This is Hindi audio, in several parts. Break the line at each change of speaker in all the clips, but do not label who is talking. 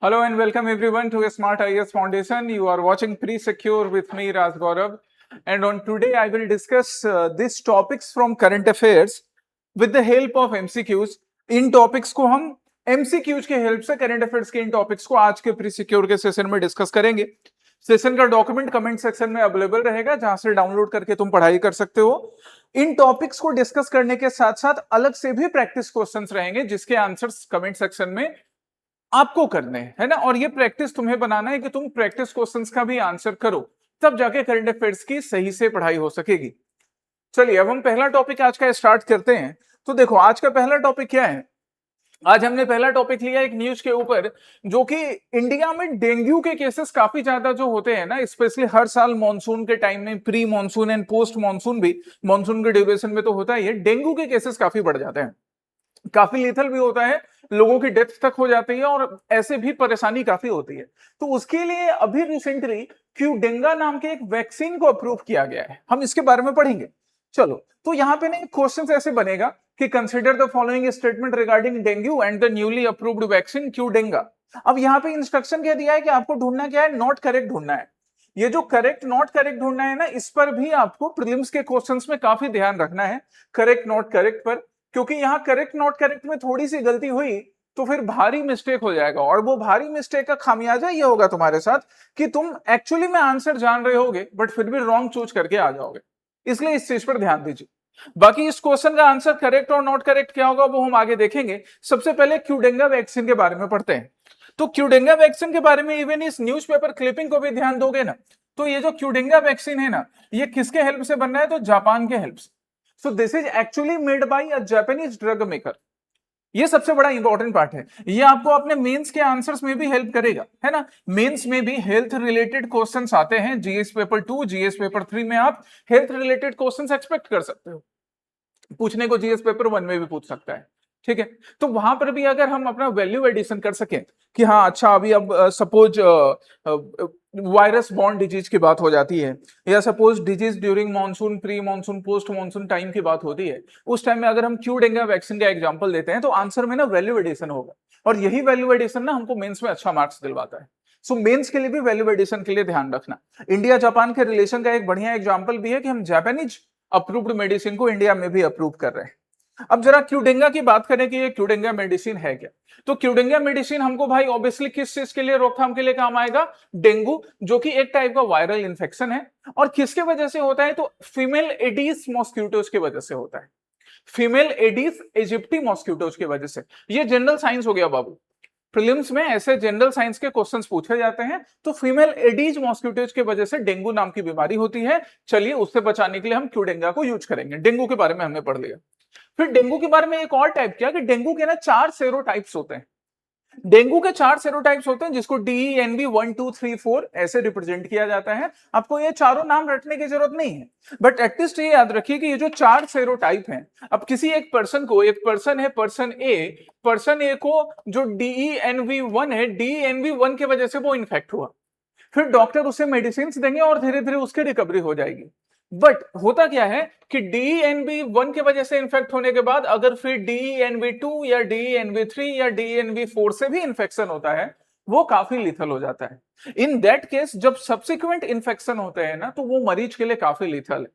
Hello and welcome everyone to a Smart IAS Foundation. You are watching Pre-Secure with me, Raj Gaurav. And on today, I will discuss these topics from current affairs with the help of MCQs. In topics को हम MCQs के हेल्प से करंट अफेयर्स के इन टॉपिक्स को आज के प्री-सिक्योर के सेशन में डिस्कस करेंगे. सेशन का डॉक्यूमेंट कमेंट सेक्शन में अवेलेबल रहेगा, जहां से डाउनलोड करके तुम पढ़ाई कर सकते हो. इन टॉपिक्स को डिस्कस करने के साथ साथ अलग से भी प्रैक्टिस क्वेश्चंस रहेंगे, जिसके आंसर्स कमेंट सेक्शन में आपको करने है ना. और ये प्रैक्टिस तुम्हें बनाना है कि तुम प्रैक्टिस क्वेश्चंस का भी आंसर करो, तब जाके करंट अफेयर्स की सही से पढ़ाई हो सकेगी. चलिए अब हम पहला टॉपिक आज का स्टार्ट करते हैं. तो देखो आज का पहला टॉपिक क्या है. आज हमने पहला टॉपिक लिया एक न्यूज के ऊपर, जो कि इंडिया में डेंगू के केसेस काफी ज्यादा जो होते हैं ना, स्पेशली हर साल मॉनसून के टाइम में, pre monsoon and post monsoon भी, मॉनसून के ड्यूरेशन में तो होता ही है, डेंगू के केसेस काफी बढ़ जाते हैं, काफी लीथल भी होता है, लोगों की डेथ तक हो जाती है और ऐसे भी परेशानी काफी होती है. तो उसके लिए अभी रिसेंटली क्यूडेंगा नाम के एक वैक्सीन को अप्रूव किया गया है. हम इसके बारे में पढ़ेंगे. चलो तो यहाँ पे ना एक क्वेश्चन ऐसे बनेगा कि consider the following statement regarding dengue and the newly approved vaccine क्यूडेंगा. अब यहाँ पे इंस्ट्रक्शन क्या दिया है कि आपको ढूंढना क्या है, नॉट करेक्ट ढूंढना है. ये जो करेक्ट नॉट करेक्ट ढूंढना है ना, इस पर भी आपको प्रीलिम्स के क्वेश्चंस में काफी ध्यान रखना है, करेक्ट नॉट करेक्ट पर. क्योंकि यहाँ करेक्ट नॉट करेक्ट में थोड़ी सी गलती हुई तो फिर भारी मिस्टेक हो जाएगा, और वो भारी मिस्टेक का खामियाजा ये होगा तुम्हारे साथ कि तुम एक्चुअली में आंसर जान रहे होगे बट फिर भी रॉन्ग चूज करके आ जाओगे. इसलिए इस चीज पर ध्यान दीजिए. बाकी इस क्वेश्चन का आंसर करेक्ट और नॉट करेक्ट क्या होगा वो हम आगे देखेंगे. सबसे पहले क्यूडेंगा वैक्सीन के बारे में पढ़ते हैं. तो क्यूडेंगा वैक्सीन के बारे में इवन इस न्यूज़पेपर क्लिपिंग को भी ध्यान दोगे ना, तो ये जो क्यूडेंगा वैक्सीन है ना, ये किसके हेल्प से बन रहा है, तो जापान के हेल्प से. So this is actually made by a Japanese drug maker. ये सबसे बड़ा इंपॉर्टेंट पार्ट है. ये आपको अपने मेंस के आंसर्स में भी हेल्प करेगा, है ना. मेंस में भी हेल्थ रिलेटेड क्वेश्चंस आते हैं. जीएस पेपर 2, जीएस पेपर 3 में आप हेल्थ रिलेटेड क्वेश्चंस एक्सपेक्ट कर सकते हो. पूछने को जीएस पेपर 1 में भी पूछ सकता है, ठीक है. तो वहां पर भी अगर हम अपना वैल्यू एडिशन कर सकें कि हाँ अच्छा अभी अब सपोज वायरस बॉर्न डिजीज की बात हो जाती है, या suppose disease during monsoon, pre monsoon, post monsoon time की बात होती है, उस टाइम में अगर हम क्यूडेंगा वैक्सीन का एग्जांपल देते हैं तो आंसर में ना वैल्यू एडिशन होगा, और यही वैल्यू एडिशन ना हमको मेंस में अच्छा मार्क्स दिलवाता है. सो मेंस के लिए भी वैल्यू एडिशन के लिए ध्यान रखना. इंडिया जापान के रिलेशन का एक बढ़िया एग्जाम्पल भी है कि हम जापानीज अप्रूव्ड मेडिसिन को इंडिया में भी अप्रूव कर रहे हैं. अब जरा क्यूडेंगा की बात करें कि ये क्यूडेंगा मेडिसिन है क्या. तो क्यूडेंगा मेडिसिन हमको भाई ऑब्वियसली किस चीज के लिए, रोकथाम के लिए काम आएगा, डेंगू, जो कि एक टाइप का वायरल इंफेक्शन है. और किसके वजह से होता है, तो फीमेल एडीज मॉस्किटोज की वजह से होता है. फीमेल एडीज इजिप्टी मॉस्किटोज की वजह से. ये जनरल साइंस हो गया बाबू. प्रीलिम्स में ऐसे जनरल साइंस के क्वेश्चंस पूछे जाते हैं. तो फीमेल एडीज मॉस्किटोज की वजह से डेंगू नाम की बीमारी होती है. चलिए उससे बचाने के लिए हम क्यूडेंगा को यूज करेंगे. डेंगू के बारे में हमने पढ़ लिया. फिर डेंगू के बारे में एक और टाइप किया कि डेंगू के ना 4 सेरोटाइप्स होते हैं. डेंगू के 4 सेरोटाइप्स होते हैं, जिसको DENV 1 2 3 4 ऐसे रिप्रेजेंट किया जाता है. आपको ये चारों नाम रटने की जरूरत नहीं है, बट एटलीस्ट ये याद रखिए कि ये जो 4 सेरोटाइप हैं, अब किसी एक पर्सन को, एक पर्सन है पर्सन ए को जो DENV1 है, DENV1 की वजह से वो इन्फेक्ट हुआ. फिर डॉक्टर उसे मेडिसिन देंगे और धीरे धीरे उसकी रिकवरी हो जाएगी. बट होता क्या है कि DENV1 की वजह से इंफेक्ट होने के बाद अगर फिर DENV2 या DENV3 या DENV4 से भी इंफेक्शन होता है, वो काफी लिथल हो जाता है. इन दैट केस जब सब्सिक्वेंट इंफेक्शन होते हैं ना, तो वो मरीज के लिए काफी लिथल है.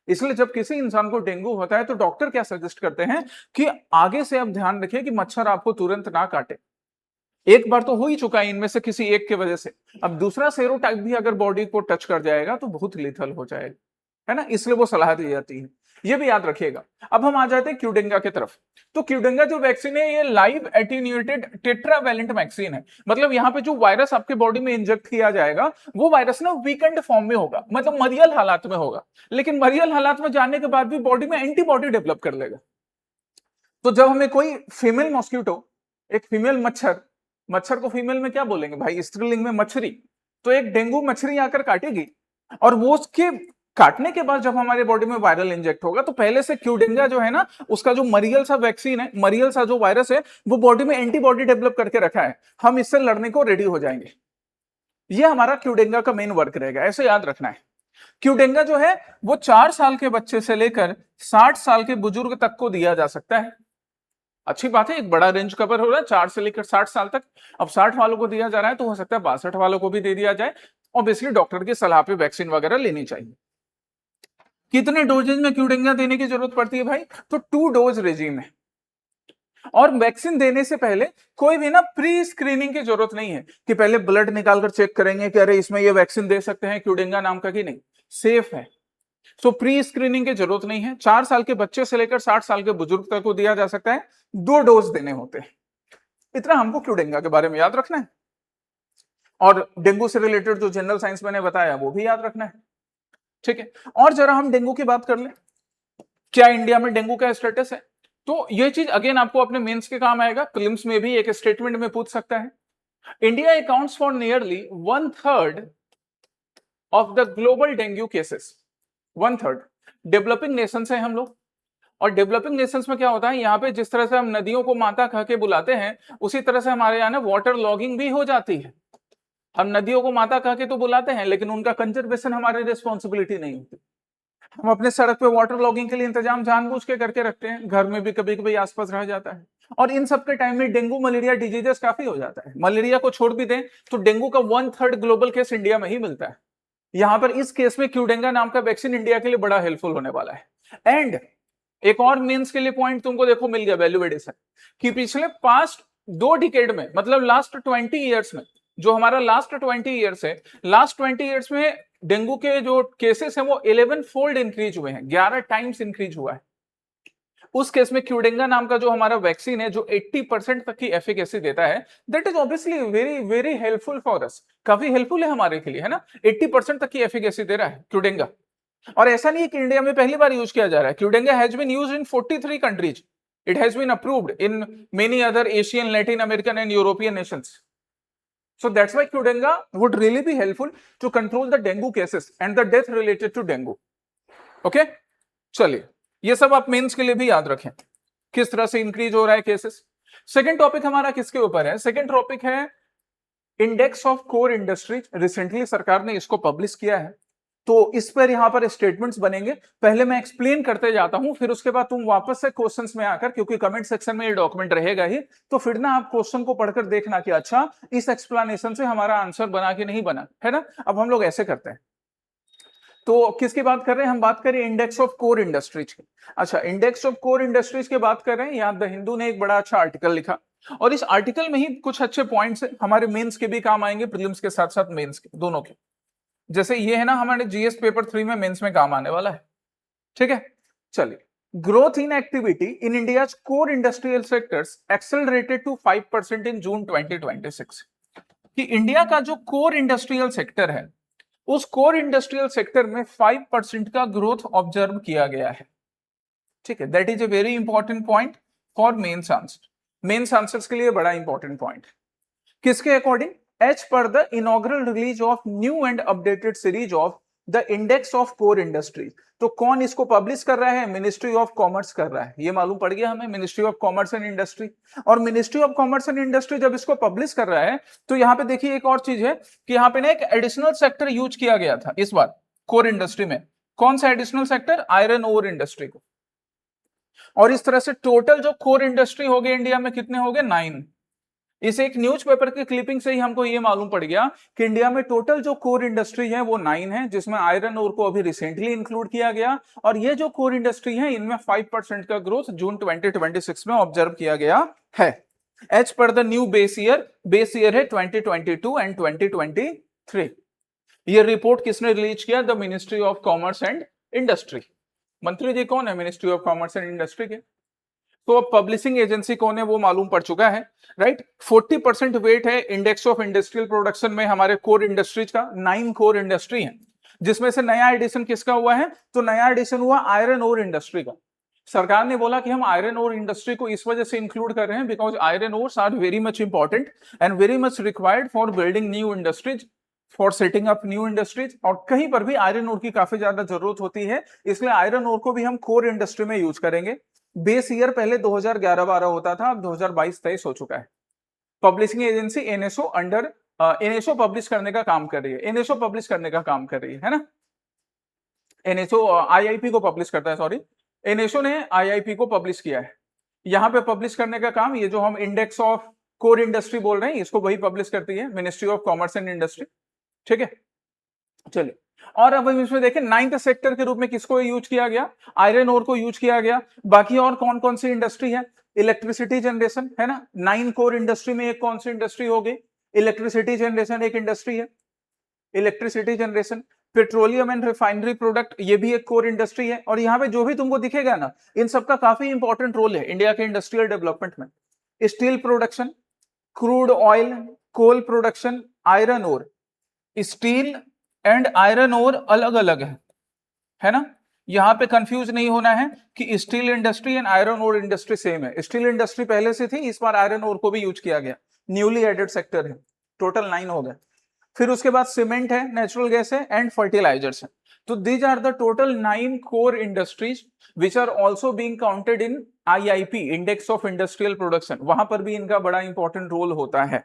इसलिए जब किसी इंसान को डेंगू होता है तो डॉक्टर क्या सजेस्ट करते हैं कि आगे से आप ध्यान रखिए कि मच्छर आपको तुरंत ना काटे. एक बार तो हो ही चुका है इनमें से किसी एक की वजह से, अब दूसरा सेरोटाइप भी अगर बॉडी को टच कर जाएगा तो बहुत लिथल हो जाएगा, है ना. इसलिए वो सलाह दी जाती है, ये भी याद रखिएगा. अब हम आ जाते हैं क्यूडेंगा की तरफ. तो क्यूडेंगा जो वैक्सीन है, ये लाइव एटीन्यूएटेड टेट्रावैलेंट वैक्सीन है. मतलब यहाँ पे जो वायरस आपके बॉडी में इंजेक्ट किया जाएगा, वो वायरस ना वीकेंड फॉर्म में होगा, मतलब मरियल हालात में होगा, लेकिन मरियल हालात में जाने के बाद भी बॉडी में एंटीबॉडी डेवलप कर लेगा. तो जब हमें कोई फीमेल मॉस्किटो, एक फीमेल मच्छर को फीमेल में क्या बोलेंगे भाई, स्त्रीलिंग में मच्छरी, तो एक डेंगू मच्छरी आकर काटेगी, और वो उसके काटने के बाद जब हमारे बॉडी में वायरल इंजेक्ट होगा, तो पहले से क्यूडेंगा जो है ना, उसका जो मरियल सा वैक्सीन है, मरियल सा जो वायरस है, वो बॉडी में एंटीबॉडी डेवलप करके रखा है, हम इससे लड़ने को रेडी हो जाएंगे. ये हमारा क्यूडेंगा का मेन वर्क रहेगा, ऐसे याद रखना है. क्यूडेंगा जो है वो 4 साल के बच्चे से लेकर 60 साल के बुजुर्ग तक को दिया जा सकता है. अच्छी बात है, एक बड़ा रेंज कवर हो रहा है 4 से लेकर 60 साल तक। अब 60 वालों को दिया जा रहा है तो हो सकता है 62 वालों को भी दे दिया जाए। ऑब्वियसली डॉक्टर की सलाह पे वैक्सीन वगैरह लेनी चाहिए। कितने डोजेज में क्यूडेंगा देने की जरूरत पड़ती है भाई? तो 2 डोज रेजिम है। और वैक्सीन देने से पहले कोई भी ना प्री स्क्रीनिंग की जरूरत नहीं है कि पहले ब्लड निकालकर चेक करेंगे कि अरे इसमें ये वैक्सीन दे सकते हैं क्यूडेंगा नाम का कि नहीं, सेफ है। सो प्री स्क्रीनिंग की जरूरत नहीं है। 4 साल के बच्चे से लेकर 60 साल के बुजुर्ग तक को दिया जा सकता है। 2 डोज देने होते हैं। इतना हमको क्यूडेंगा के बारे में याद रखना है। और डेंगू से रिलेटेड जो जनरल साइंस मैंने बताया वो भी याद रखना है। ठीक है, और जरा हम डेंगू की बात कर लें। क्या इंडिया में डेंगू का स्टेटस है? तो ये चीज अगेन आपको अपने मेंस के काम आएगा, प्रीलिम्स में भी एक स्टेटमेंट में पूछ सकता है। India accounts for nearly 1/3 of the global dengue cases. 1/3 developing nation है हम लोग। और डेवलपिंग नेशंस में क्या होता है, यहाँ पे जिस तरह से हम नदियों को माता कह के बुलाते हैं, उसी तरह से हमारे यहाँ ना वाटर लॉगिंग भी हो जाती है। हम नदियों को माता कह के तो बुलाते हैं, लेकिन उनका कंजर्वेशन हमारी रिस्पॉन्सिबिलिटी नहीं होती। हम अपने सड़क पे वाटर लॉगिंग के लिए इंतजाम जानबूझ के करके रखते हैं, घर में भी कभी कभी आसपास रह जाता है। और इन सब के टाइम में डेंगू मलेरिया डिजीजेस काफी हो जाता है। मलेरिया को छोड़ भी दें तो डेंगू का 1/3 ग्लोबल केस इंडिया में ही मिलता है। यहां पर इस केस में क्यूडेंगा नाम का वैक्सीन इंडिया के लिए बड़ा हेल्पफुल होने वाला है। एंड एक और मेंस के लिए पॉइंट तुमको देखो मिल गया वैल्यू एडिशन, कि पिछले पास्ट 2 डिकेड में, मतलब लास्ट 20 ईयर्स में, जो हमारा लास्ट 20 ईयर्स है, लास्ट 20 ईयर्स में डेंगू के जो केसेस हैं वो 11 फोल्ड इंक्रीज हुए हैं, 11 टाइम्स इंक्रीज हुआ है। उस केस में क्यूडेंगा नाम का जो हमारा वैक्सीन है, जो 80% तक की एफिकेसी देता है, that is obviously very very helpful for us. काफी हेल्पफुल है हमारे के लिए, है ना। 80% तक की एफिकेसी दे रहा है क्यूडेंगा। और ऐसा नहीं है कि इंडिया में पहली बार यूज किया जा रहा है। Qdenga has been used in 43 countries. It has been approved in many other Asian, Latin American and European nations. So that's why Qdenga would really be helpful to control the dengue cases and the death related to dengue. Okay? चलिए, ये सब आप मेंस के लिए भी याद रखें, किस तरह से इंक्रीज हो रहा है केसेस। सेकंड टॉपिक हमारा किसके ऊपर है? सेकंड टॉपिक है index of core industries. Recently सरकार ने इसको पब्लिश किया है, तो इस पर यहां पर स्टेटमेंट्स बनेंगे। पहले मैं एक्सप्लेन करते जाता हूं, फिर उसके बाद तुम वापस से क्वेश्चंस में आकर, क्योंकि कमेंट सेक्शन में ये डॉक्यूमेंट रहेगा ही, तो फिर ना आप क्वेश्चन को पढ़कर देखना कि अच्छा इस एक्सप्लेनेशन से हमारा आंसर बना कि नहीं बना, है ना। अब हम लोग ऐसे करते हैं। तो किसकी बात कर रहे हैं हम? बात करें इंडेक्स ऑफ कोर इंडस्ट्रीज की। अच्छा, इंडेक्स ऑफ कोर इंडस्ट्रीज की बात कर रहे हैं। यहाँ द हिंदू ने एक बड़ा अच्छा आर्टिकल लिखा, और इस आर्टिकल में ही कुछ अच्छे पॉइंट्स हमारे मेंस के भी काम आएंगे, प्रीलिम्स के साथ साथ मेंस के, दोनों के। जैसे ये है ना, हमारे जीएस पेपर 3 में मेंस में काम आने वाला है। ठीक है, चलिए। Growth in activity in India core industrial sectors accelerated to 5% in June 2026। कि इंडिया का जो कोर इंडस्ट्रियल सेक्टर है, उस कोर इंडस्ट्रियल सेक्टर में 5% का ग्रोथ ऑब्जर्व किया गया है। ठीक है, that is a very important point for mains answer. Mains answers के लिए बड़ा इंपॉर्टेंट पॉइंट। किसके according? As per the inaugural release of new and updated series of the index of core industries। तो कौन इसको पब्लिश कर रहा है? मिनिस्ट्री ऑफ कॉमर्स कर रहा है। ये मालूम पड़ गया हमें, ministry of commerce and industry. और ministry of commerce and industry जब इसको पब्लिश कर रहा है, तो यहाँ पे देखिए एक और चीज है कि यहाँ पे ना एक एडिशनल सेक्टर यूज किया गया था इस बार कोर इंडस्ट्री में। कौन सा additional sector? Iron ore industry को। और इस तरह से टोटल जो कोर इंडस्ट्री हो गए इंडिया में, कितने हो गए? 9। इस एक न्यूज़पेपर की क्लिपिंग से ही हमको ये मालूम पड़ गया कि इंडिया में टोटल जो कोर इंडस्ट्री है वो 9 है, जिसमें आयरन ओर को अभी रिसेंटली इंक्लूड किया गया। और ये जो कोर इंडस्ट्री है, इनमें 5% का ग्रोथ जून 2026 में ऑब्जर्व किया गया है। As per the new base year है 2022 एंड 2023। ये रिपोर्ट किसने रिलीज किया? The ministry of commerce and industry. मंत्री जी कौन है ministry of commerce and industry के? तो अब पब्लिशिंग एजेंसी कौन है वो मालूम पड़ चुका है, राइट। 40% वेट है इंडेक्स ऑफ इंडस्ट्रियल प्रोडक्शन में हमारे कोर इंडस्ट्रीज का। 9 कोर इंडस्ट्री है, जिसमें से नया एडिशन किसका हुआ है? तो नया एडिशन हुआ आयरन ओर इंडस्ट्री का। सरकार ने बोला कि हम आयरन ओर इंडस्ट्री को इस वजह से इंक्लूड कर रहे हैं because iron ores are very much important and very much required for building new industries, for setting up new industries. और कहीं पर भी आयरन ओर की काफी ज्यादा जरूरत होती है, इसलिए आयरन ओर को भी हम कोर इंडस्ट्री में यूज करेंगे। बेस ईयर पहले 2011-12 होता था, अब 2022-23 हो चुका है। Publishing agency NSO under NSO publish करने का काम कर रही है, एनएसओ पब्लिश करने का काम कर रही है ना। एनएसओ आईआईपी को पब्लिश करता है, सॉरी, एनएसओ ने आईआईपी को पब्लिश किया है। यहाँ पे पब्लिश करने का काम, ये जो हम इंडेक्स ऑफ कोर इंडस्ट्री बोल रहे हैं, इसको वही पब्लिश करती है ministry of commerce and industry. ठीक है, चलिए। और अब हम इसमें देखें, नाइन्थ सेक्टर के रूप में किसको यूज किया गया? आयरन ओर को यूज किया गया। बाकी और कौन कौन सी इंडस्ट्री है? इलेक्ट्रिसिटी जनरेशन है ना, 9 कोर इंडस्ट्री में एक कौन सी इंडस्ट्री होगी? इलेक्ट्रिसिटी जनरेशन एक इंडस्ट्री है, electricity generation. Petroleum and refinery product, ये भी एक कोर इंडस्ट्री है। और यहाँ पे जो भी तुमको दिखेगा ना, इन सबका काफी इंपॉर्टेंट रोल है इंडिया के इंडस्ट्रियल डेवलपमेंट में। Steel production, crude oil, coal production, iron ore. Steel and iron ore अलग अलग है ना, यहां पे कंफ्यूज नहीं होना है कि steel industry and iron ore industry same है। स्टील इंडस्ट्री पहले से थी, इस बार आयरन ओर को भी यूज किया गया, न्यूली एडेड सेक्टर है। टोटल 9 हो गए। फिर उसके बाद सीमेंट है, नेचुरल गैस है एंड फर्टिलाइजर्स है। तो these are the total 9 core industries which are also being counted in IIP, index of industrial production. वहां पर भी इनका बड़ा इंपॉर्टेंट रोल होता है।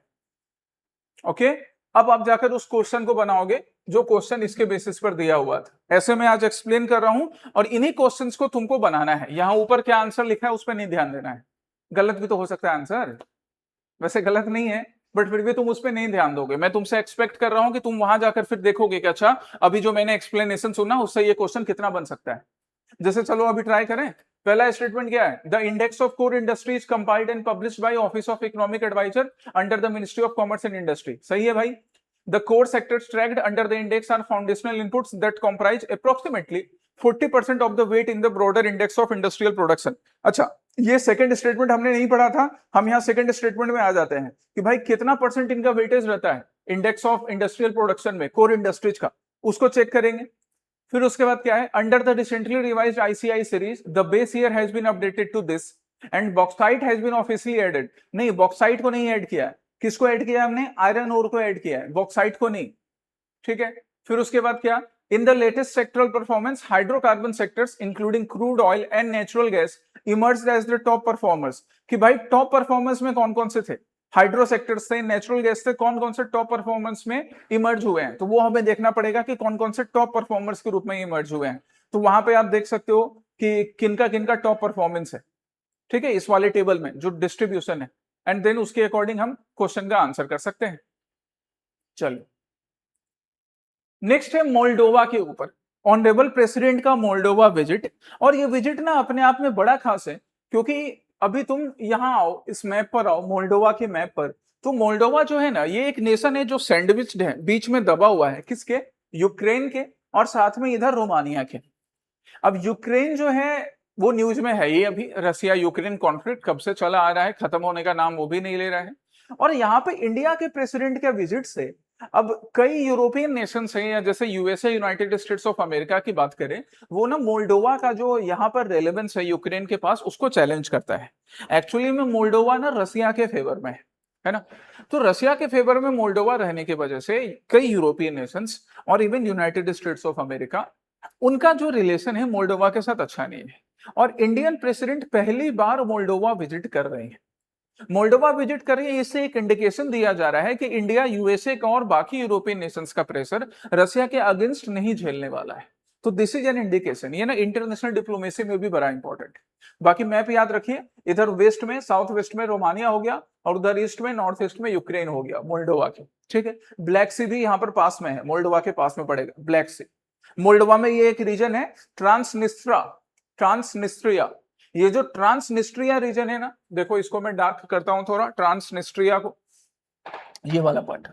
ओके, अब आप जाकर उस क्वेश्चन को बनाओगे जो क्वेश्चन इसके बेसिस पर दिया हुआ था। ऐसे मैं आज एक्सप्लेन कर रहा हूं और इन्हीं क्वेश्चंस को तुमको बनाना है। यहां ऊपर क्या आंसर लिखा है उस पर नहीं ध्यान देना है, गलत भी तो हो सकता है आंसर, वैसे गलत नहीं है बट फिर भी तुम उस पर नहीं ध्यान दोगे। मैं तुमसे एक्सपेक्ट कर रहा हूं कि तुम वहां जाकर फिर देखोगे कि अच्छा अभी जो मैंने एक्सप्लेनेशन सुना उससे ये क्वेश्चन कितना बन सकता है। जैसे चलो अभी ट्राई करें। पहला स्टेटमेंट क्या है? The index of core industries compiled and published by office of economic adviser under the ministry of commerce and industry. सही है भाई। The core sectors tracked under the index are foundational inputs that comprise approximately 40% of the weight in the broader index of industrial production. अच्छा, ये सेकंड स्टेटमेंट हमने नहीं पढ़ा था, हम यहाँ सेकंड स्टेटमेंट में आ जाते हैं कि भाई कितना परसेंट इनका वेटेज रहता है इंडेक्स ऑफ इंडस्ट्रियल प्रोडक्शन में, कोर इंडस्ट्रीज का, उसको चेक करेंगे। फिर उसके बाद क्या है? Under the recently revised ICI series the base year has been updated to this and bauxite has been officially added. नहीं, बॉक्साइट को नहीं ऐड किया है। किसको ऐड किया हमने? आयरन ओर को ऐड किया है, बॉक्साइट को नहीं। ठीक है, फिर उसके बाद क्या? In the latest sectoral performance hydrocarbon sectors including crude oil and natural gas emerged as the top performers. कि भाई टॉप परफॉर्मेंस में कौन कौन से थे? हाइड्रो सेक्टर्स थे, नेचुरल गैस थे, कौन कौन से टॉप परफॉर्मेंस में इमर्ज हुए हैं, तो वो हमें देखना पड़ेगा कि कौन कौन से टॉप परफॉर्मर्स के रूप में इमर्ज हुए हैं। तो वहां पे आप देख सकते हो कि किनका किनका टॉप परफॉर्मेंस है। ठीक है, इस वाले टेबल में जो डिस्ट्रीब्यूशन है, एंड देन उसके अकॉर्डिंग हम क्वेश्चन का आंसर कर सकते हैं। चलिए, नेक्स्ट है मोल्डोवा के ऊपर। ऑनरेबल प्रेसिडेंट का मोल्डोवा विजिट। और ये विजिट ना अपने आप में बड़ा खास है, क्योंकि अभी तुम यहां आओ, इस मैप पर आओ, मोल्डोवा के मैप पर। तो मोल्डोवा जो है ना, ये एक नेशन है जो सैंडविच्ड है, बीच में दबा हुआ है। किसके? यूक्रेन के, और साथ में इधर रोमानिया के। अब यूक्रेन जो है वो न्यूज में है ही अभी, रसिया यूक्रेन कॉन्फ्लिक्ट कब से चला आ रहा है, खत्म होने का नाम वो भी नहीं ले रहा है। और यहाँ पे इंडिया के प्रेसिडेंट के विजिट से अब कई यूरोपियन नेशंस हैं, या जैसे USA, United states of America की बात करें, वो ना मोल्डोवा का जो यहाँ पर रेलेवेंस है यूक्रेन के पास, उसको चैलेंज करता है। एक्चुअली में मोल्डोवा ना रसिया के फेवर में है ना। तो रसिया के फेवर में मोल्डोवा रहने की वजह से कई यूरोपियन नेशंस और even United states of America, उनका जो रिलेशन है मोल्डोवा के साथ अच्छा नहीं है। और इंडियन प्रेसिडेंट पहली बार मोल्डोवा विजिट कर रहे हैं। मोल्डोवा विजिट कर रही है, इससे एक इंडिकेशन दिया जा रहा है कि इंडिया, यूएसए का और बाकी यूरोपियन नेशंस का प्रेशर रसिया के अगेंस्ट नहीं झेलने वाला है। तो दिस इज एन इंडिकेशन। ये ना इंटरनेशनल डिप्लोमेसी में भी बड़ा इंपॉर्टेंट है। बाकी मैप याद रखिए, इधर वेस्ट में, साउथ वेस्ट में रोमानिया हो गया, और उधर ईस्ट में, नॉर्थ ईस्ट में यूक्रेन हो गया मोल्डोवा के। ठीक है, ब्लैक सी भी यहाँ पर पास में है, मोल्डोवा के पास में पड़ेगा ब्लैक सी। मोल्डोवा में ये एक रीजन है ट्रांसनिस्ट्रिया। ये जो ट्रांसनिस्ट्रिया रीजन है ना, देखो इसको मैं डार्क करता हूं थोड़ा, ट्रांसनिस्ट्रिया को, ये वाला पार्ट।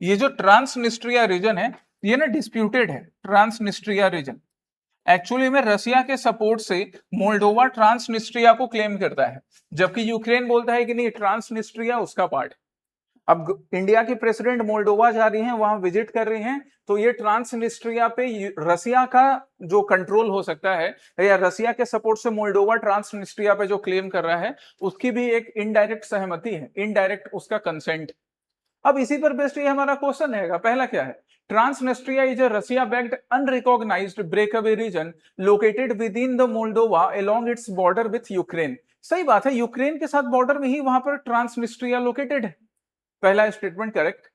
ये जो ट्रांसनिस्ट्रिया रीजन है, ये ना डिस्प्यूटेड है। ट्रांसनिस्ट्रिया रीजन एक्चुअली में रसिया के सपोर्ट से मोल्डोवा ट्रांसनिस्ट्रिया को क्लेम करता है, जबकि यूक्रेन बोलता है कि नहीं, ट्रांसनिस्ट्रिया उसका पार्ट। अब इंडिया की प्रेसिडेंट मोल्डोवा जा रही हैं, वहां विजिट कर रही हैं, तो ये ट्रांसनिस्ट्रिया पे रसिया का जो कंट्रोल हो सकता है, या रसिया के सपोर्ट से मोल्डोवा ट्रांसनिस्ट्रिया पे जो क्लेम कर रहा है, उसकी भी एक इनडायरेक्ट सहमति है, इनडायरेक्ट उसका कंसेंट। अब इसी पर बेस्ड ये हमारा क्वेश्चन रहेगा। पहला क्या है? Transnistria is a Russia backed unrecognised breakaway region located within the Moldova along its border with Ukraine. सही बात है, यूक्रेन के साथ बॉर्डर में ही वहां पर ट्रांसनिस्ट्रिया लोकेटेड है। पहला statement correct.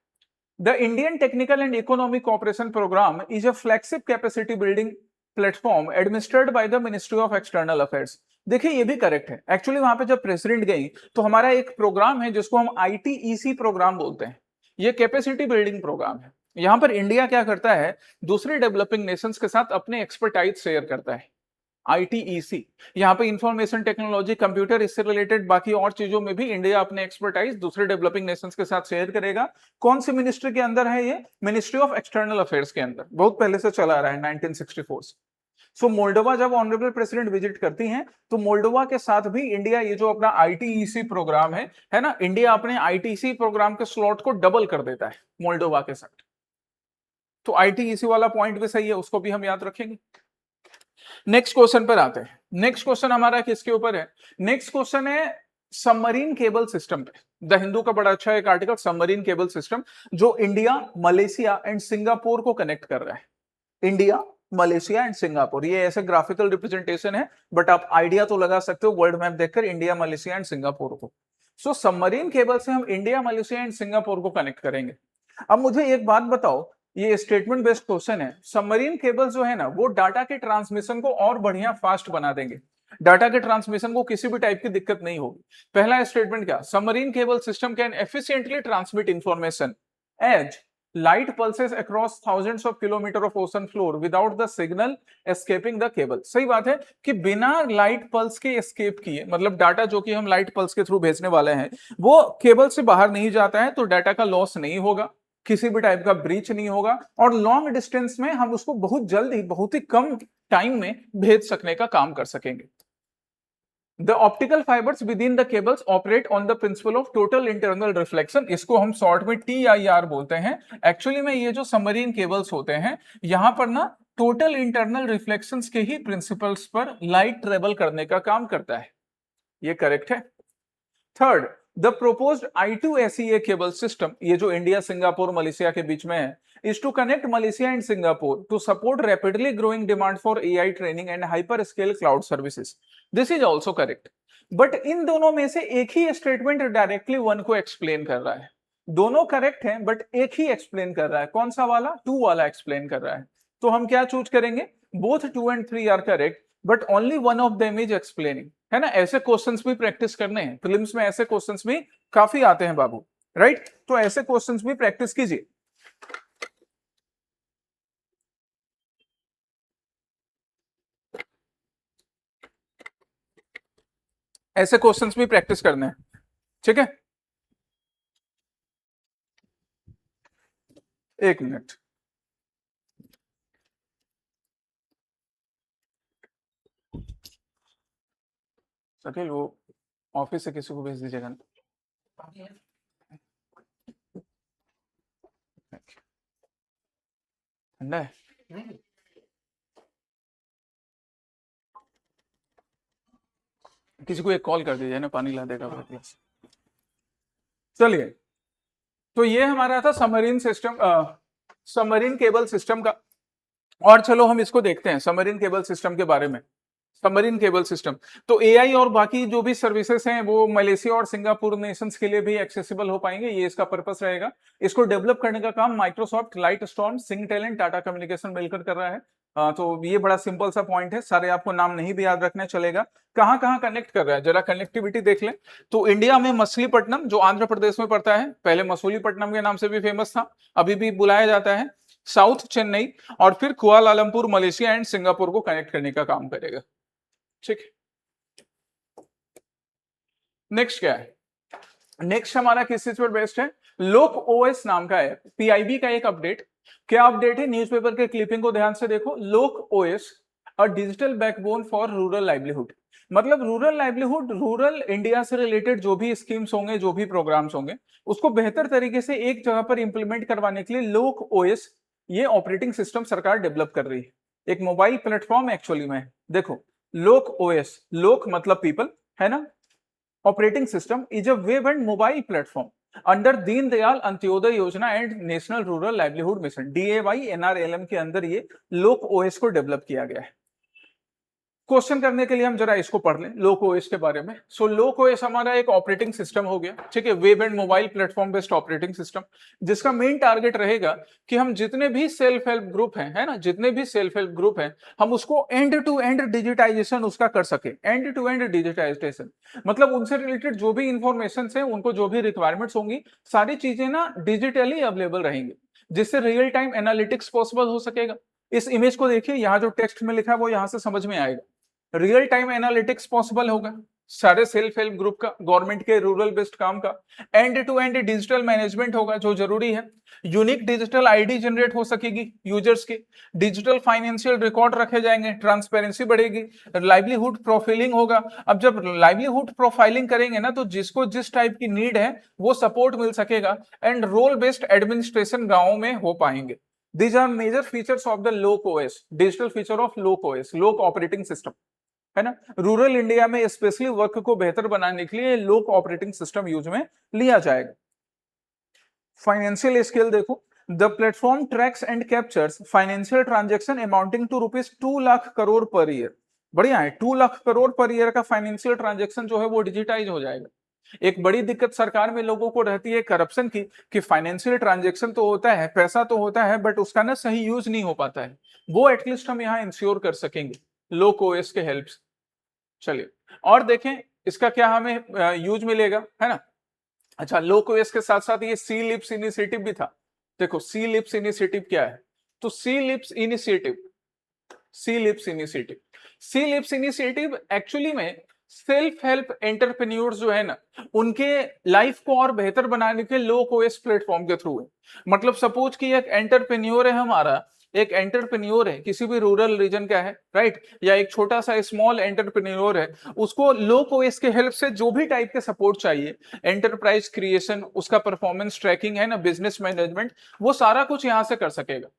The Indian technical and economic cooperation programme is a flagship capacity building platform administered by the ministry of external affairs. देखिए ये भी करेक्ट है। एक्चुअली वहां पे जब प्रेसिडेंट गई तो हमारा एक प्रोग्राम है जिसको हम ITEC प्रोग्राम बोलते हैं। ये कैपेसिटी बिल्डिंग प्रोग्राम है। यहां पर इंडिया क्या करता है, दूसरे डेवलपिंग नेशंस के साथ अपने एक्सपर्टाइज शेयर करता है। ITEC यहाँ पे इंफॉर्मेशन टेक्नोलॉजी, कंप्यूटर, इससे रिलेटेड बाकी और चीजों में भी इंडिया अपने एक्सपर्टाइज दूसरे डेवलपिंग नेशंस के साथ शेयर करेगा। कौन सी मिनिस्ट्री के अंदर है ये? मिनिस्ट्री ऑफ एक्सटर्नल अफेयर्स के अंदर, बहुत पहले से चला आ रहा है 1964 से। सो मोल्डोवा जब ऑनरेबल प्रेसिडेंट विजिट करती हैं तो मोल्डोवा के साथ भी इंडिया ये जो अपना ITEC प्रोग्राम है ना, इंडिया अपने ITEC प्रोग्राम के स्लॉट को डबल कर देता है मोल्डोवा के साथ। तो ITEC वाला पॉइंट भी सही है, उसको भी हम याद रखेंगे। नेक्स्ट क्वेश्चन पर आते हैं। नेक्स्ट क्वेश्चन हमारा किसके ऊपर है? नेक्स्ट क्वेश्चन है सबमरीन केबल सिस्टम पे। द हिंदू का बड़ा अच्छा एक आर्टिकल, सबमरीन केबल सिस्टम, जो इंडिया, मलेशिया एंड सिंगापुर को कनेक्ट कर रहा है। इंडिया, मलेशिया एंड सिंगापुर, ये ऐसे ग्राफिकल रिप्रेजेंटेशन है, बट आप आइडिया तो लगा सकते हो वर्ल्ड मैप देखकर इंडिया, मलेशिया एंड सिंगापुर को। सो सबमरीन केबल से हम इंडिया, मलेशिया एंड सिंगापुर को कनेक्ट करेंगे। अब मुझे एक बात बताओ, ये स्टेटमेंट बेस्ड क्वेश्चन है, सबमरीन केबल जो है ना वो डाटा के ट्रांसमिशन को और बढ़िया फास्ट बना देंगे। डाटा के ट्रांसमिशन को किसी भी टाइप की दिक्कत नहीं होगी। पहला स्टेटमेंट क्या? Submarine cable system can efficiently transmit information as light pulses across thousands of kilometers of ocean floor without the signal escaping the cable। सही बात है कि बिना लाइट पल्स के एस्केप किए, मतलब डाटा जो कि हम लाइट पल्स के थ्रू भेजने वाले हैं वो केबल से बाहर नहीं जाता है, तो डाटा का लॉस नहीं होगा, किसी भी टाइप का ब्रीच नहीं होगा, और लॉन्ग डिस्टेंस में हम उसको बहुत जल्दी, बहुत ही कम टाइम में भेज सकने का काम कर सकेंगे। The optical fibers within the cables operate on the principle of total internal reflection। इसको हम शॉर्ट में TIR बोलते हैं। एक्चुअली में ये जो सबमरीन केबल्स होते हैं, यहां पर ना टोटल इंटरनल रिफ्लेक्शंस के ही प्रिंसिपल्स पर लाइट ट्रेवल करने का काम करता है। ये करेक्ट है। Third, the proposed I2SEA cable system, ये जो इंडिया, सिंगापुर, मलेशिया के बीच में है, is to connect Malaysia and Singapore to support rapidly growing demand for AI training and hyperscale cloud services। This is also correct। But in दोनों में से एक ही स्टेटमेंट डायरेक्टली वन को एक्सप्लेन कर रहा है। दोनों करेक्ट हैं बट एक ही एक्सप्लेन कर रहा है। कौन सा वाला? 2 वाला एक्सप्लेन कर रहा है। तो हम क्या चूज करेंगे? Both 2 and 3 are correct but only one of them is explaining, है ना। ऐसे क्वेश्चंस भी प्रैक्टिस करने हैं, प्रीलिम्स में ऐसे क्वेश्चंस भी काफी आते हैं बाबू, राइट। तो ऐसे क्वेश्चंस भी प्रैक्टिस कीजिए। ऐसे क्वेश्चंस भी प्रैक्टिस करने हैं, ठीक है। एक मिनट, सकील वो ऑफिस से किसी को भेज दीजिएगा ना। ठंडा है? किसी को एक कॉल कर दीजिए ना, पानी ला देगा बहुत ग्लास। चलिए, तो ये हमारा था submarine system, submarine cable system का। और चलो हम इसको देखते हैं सबमरीन केबल सिस्टम के बारे में। सबमरीन केबल सिस्टम तो AI और बाकी जो भी सर्विसेज हैं वो मलेशिया और सिंगापुर नेशंस के लिए भी एक्सेसिबल हो पाएंगे, ये इसका पर्पस रहेगा। इसको डेवलप करने का काम Microsoft, light storm, Singtel, Tata communication मिलकर कर रहा है। तो ये बड़ा सिंपल सा पॉइंट है, सारे आपको नाम नहीं भी याद रखना चलेगा। कहां कहां कनेक्ट कर रहा है, जरा कनेक्टिविटी देख लें। तो इंडिया में मछलीपट्टनम, जो आंध्र प्रदेश में पड़ता है, पहले मसूलीपट्टनम के नाम से भी फेमस था, अभी भी बुलाया जाता है, साउथ चेन्नई, और फिर कुआलालंपुर, मलेशिया एंड सिंगापुर को कनेक्ट करने का काम करेगा, ठीक। नेक्स्ट क्या है? नेक्स्ट हमारा किस चीज पर बेस्ड है? लोक OS नाम का ऐप, PIB का एक अपडेट। क्या अपडेट है? न्यूज़पेपर के क्लिपिंग को ध्यान से देखो। लोक OS, a digital backbone for rural livelihood. मतलब रूरल लाइवलीहुड, रूरल इंडिया से रिलेटेड जो भी स्कीम्स होंगे, जो भी प्रोग्राम्स होंगे, उसको बेहतर तरीके से एक जगह पर इंप्लीमेंट करवाने के लिए लोक OS ये ऑपरेटिंग सिस्टम सरकार डेवलप कर रही है। एक मोबाइल प्लेटफॉर्म एक्चुअली में, देखो लोक OS, लोक मतलब पीपल, है ना। Operating system is a web and mobile platform under Deen Dayal Antyodaya योजना and national rural livelihood mission, DAY NRLM के अंदर ये लोक OS को डेवलप किया गया है। क्वेश्चन करने के लिए हम जरा इसको पढ़ लें, लोक ओएस के बारे में। सो लोक ओएस हमारा एक ऑपरेटिंग सिस्टम हो गया, ठीक है, web and mobile platform based operating system, जिसका मेन टारगेट रहेगा कि हम जितने भी सेल्फ हेल्प ग्रुप हैं, है ना, जितने भी सेल्फ हेल्प ग्रुप हैं, हम उसको एंड टू एंड डिजिटाइजेशन उसका कर सके। एंड टू एंड डिजिटाइजेशन मतलब उनसे रिलेटेड जो भी इंफॉर्मेशन है, उनको जो भी रिक्वायरमेंट्स होंगी, सारी चीजें ना डिजिटली अवेलेबल रहेंगी, जिससे रियल टाइम एनालिटिक्स पॉसिबल हो सकेगा। इस इमेज को देखिए, यहाँ जो टेक्स्ट में लिखा है वो यहाँ से समझ में आएगा। रियल टाइम एनालिटिक्स पॉसिबल होगा सारे सेल्फ हेल्प ग्रुप का, गवर्नमेंट के रूरल बेस्ड काम का। End to end digital management होगा जो जरूरी है। यूनिक डिजिटल आईडी जनरेट हो सकेगी यूजर्स की। डिजिटल फाइनेंशियल रिकॉर्ड रखे जाएंगे, ट्रांसपेरेंसी बढ़ेगी। लाइवलीहुड प्रोफाइलिंग होगा। अब जब लाइवलीहुड प्रोफाइलिंग करेंगे ना, तो जिसको जिस टाइप की नीड है वो सपोर्ट मिल सकेगा। एंड रोल बेस्ड एडमिनिस्ट्रेशन गांवों में हो पाएंगे। These are major features of the लोक OS, digital feature of लोक OS, लोक ऑपरेटिंग सिस्टम, है ना। रूरल इंडिया में स्पेशली वर्क को बेहतर बनाने के लिए लोक ऑपरेटिंग सिस्टम यूज में लिया जाएगा। फाइनेंशियल स्केल देखो, the platform tracks and captures financial transaction amounting to ₹2 lakh crore per year. बढ़िया है, 2 लाख करोड़ पर ईयर का फाइनेंशियल ट्रांजेक्शन जो है वो डिजिटाइज हो जाएगा। एक बड़ी दिक्कत सरकार में लोगों को रहती है करप्शन की, कि फाइनेंशियल ट्रांजैक्शन तो होता है, पैसा तो होता है, बट उसका ना सही यूज नहीं हो पाता है। वो एटलीस्ट हम यहाँ इंश्योर कर सकेंगे लोक ओएस के हेल्प से। चलिए और देखें इसका क्या हमें यूज मिलेगा, है ना। अच्छा, लोक ओएस के साथ साथ ये सी लिप्स इनिशिएटिव भी था। देखो सी लिप्स इनिशिएटिव क्या है, तो सी लिप्स इनिशिएटिव एक्चुअली में सेल्फ हेल्प एंटरप्रेन्योर्स जो है ना, उनके लाइफ को और बेहतर बनाने के लोक ओएस प्लेटफॉर्म के थ्रू है। मतलब सपोज कि एक एंटरप्रेन्योर है हमारा, एक एंटरप्रेन्योर है किसी भी रूरल रीजन का है, राइट, या एक छोटा सा स्मॉल एंटरप्रेन्योर है, उसको लोक ओएस के हेल्प से जो भी टाइप के सपोर्ट चाहिए, एंटरप्राइज क्रिएशन, उसका परफॉर्मेंस ट्रैकिंग, है ना, बिजनेस मैनेजमेंट, वो सारा कुछ यहां से कर सकेगा।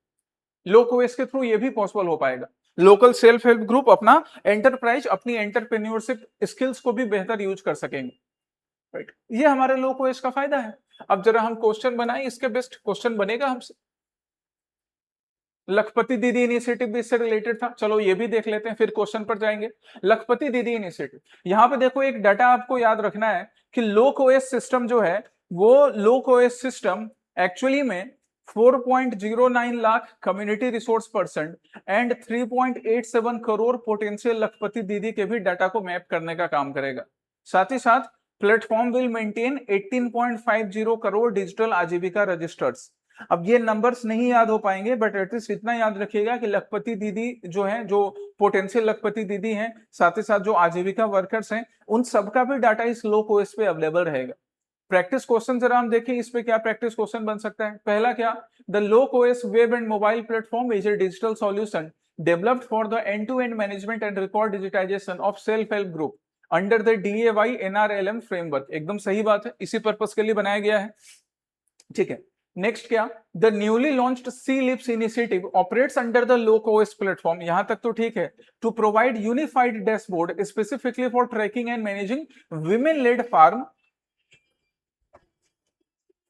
लोक ओएस के थ्रू ये भी पॉसिबल हो पाएगा। लोकल सेल्फ हेल्प ग्रुप अपना एंटरप्राइज, अपनी एंटरप्रेन्योरशिप स्किल्स को भी बेहतर यूज कर सकेंगे, राइट। ये हमारे लोक ओएस का फायदा है। अब जरा हम क्वेश्चन बनाएं, इसके बेस्ट क्वेश्चन बनेगा हमसे। लखपति दीदी इनिशिएटिव भी इससे रिलेटेड था, चलो ये भी देख लेते हैं, फिर क्वेश्चन पर जाएंगे। लखपति दीदी इनिशिएटिव, यहाँ पे देखो एक डाटा आपको याद रखना है कि लोक ओएस सिस्टम जो है, वो लोक ओएस सिस्टम एक्चुअली में 4.09 lakh community resource person and 3.87 crore potential Lakhpati दीदी के भी डाटा को मैप करने का काम करेगा। साथ ही साथ platform will maintain 18.50 crore digital आजीविका रजिस्टर्स। अब ये नंबर्स नहीं याद हो पाएंगे, बट एटलीस्ट इतना याद रखिएगा कि लखपति दीदी जो है, जो पोटेंशियल लखपति दीदी हैं, साथ ही साथ जो आजीविका वर्कर्स हैं, उन सबका भी डाटा इस लोक ओएस पे अवेलेबल रहेगा। प्रैक्टिस क्वेश्चन जरा हम देखें, इस पे क्या प्रैक्टिस क्वेश्चन बन सकता है। पहला क्या, the Lok OS web and mobile platform is a digital solution developed for the end to end management and record digitisation of self help group under the DAY NRLM framework. एकदम सही बात है, इसी पर्पस के लिए बनाया गया है, ठीक है। नेक्स्ट क्या, the newly launched C lips initiative operates under the Lok OS platform. यहां तक तो ठीक है। To provide unified dashboard specifically for tracking and managing women led farm,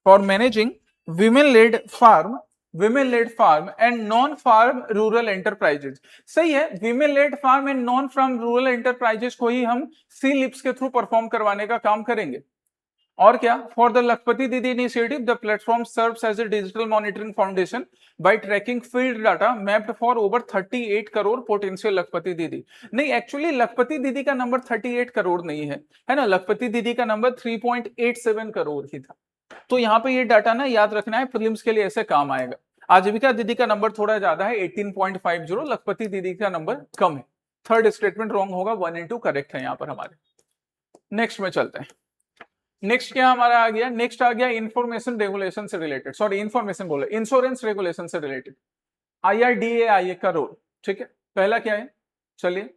for managing women-led farm and non-farm rural enterprises। सही है, women-led farm and non-farm rural enterprises को ही हम सी लिप्स के थ्रू परफॉर्म करवाने का काम करेंगे। और क्या, for the Lakhpati Didi initiative the platform serves as a digital monitoring foundation by tracking field data mapped for over 38 crore potential Lakhpati Didi. नहीं, एक्चुअली लखपति दीदी का नंबर 38 करोड़ नहीं है, है ना, लखपति दीदी का नंबर 3.87 करोड़ ही था। तो यहाँ पे ये डाटा ना याद रखना है, प्रीलिम्स के लिए ऐसे काम आएगा। आजीविका दीदी का नंबर थोड़ा ज्यादा है 18.50, लखपति दीदी का नंबर कम है। थर्ड स्टेटमेंट रॉन्ग होगा, 1 and 2 करेक्ट है यहाँ पर हमारे। नेक्स्ट में चलते हैं। नेक्स्ट क्या हमारा आ गया, नेक्स्ट आ गया इंफॉर्मेशन रेगुलेशन से रिलेटेड, सॉरी इंफॉर्मेशन बोले, इंश्योरेंस रेगुलेशन से रिलेटेड IRDAI का रोल, ठीक है। पहला क्या है, चलिए,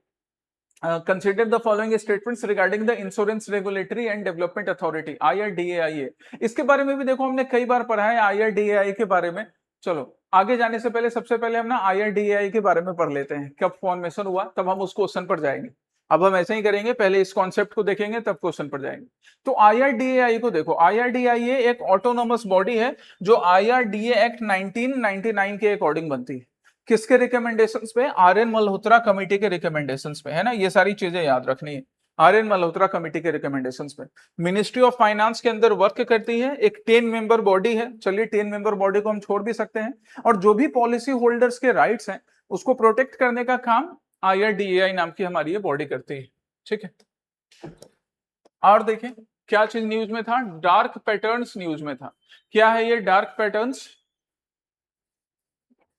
consider the following statements regarding the insurance regulatory and development authority IRDAI। इसके बारे में भी देखो हमने कई बार पढ़ा है IRDAI के बारे में। चलो आगे जाने से पहले सबसे पहले हम ना IRDAI के बारे में पढ़ लेते हैं, कब फॉर्मेशन हुआ, तब हम उस क्वेश्चन पर जाएंगे। अब हम ऐसे ही करेंगे, पहले इस कॉन्सेप्ट को देखेंगे तब क्वेश्चन पर जाएंगे। तो IRDAI को देखो, IRDAI एक ऑटोनोमस बॉडी है जो IRDA एक्ट 1999 के अकॉर्डिंग बनती है। किसके रिकमेंडेशंस पे? आर.एन. मल्होत्रा कमेटी के रिकमेंडेशंस पे, है ना। ये सारी चीजें याद रखनी है, आर.एन. मल्होत्रा कमेटी के रिकमेंडेशंस पे। मिनिस्ट्री ऑफ फाइनेंस के अंदर वर्क करती है, एक 10 मेंबर बॉडी है। चलिए 10 मेंबर बॉडी को हम छोड़ भी सकते हैं। और जो भी पॉलिसी होल्डर्स के राइट्स हैं उसको प्रोटेक्ट करने का काम IRDAI नाम की हमारी ये बॉडी करती है, ठीक है। और देखें क्या चीज न्यूज में था, डार्क पैटर्न्स न्यूज में था। क्या है ये डार्क पैटर्न्स?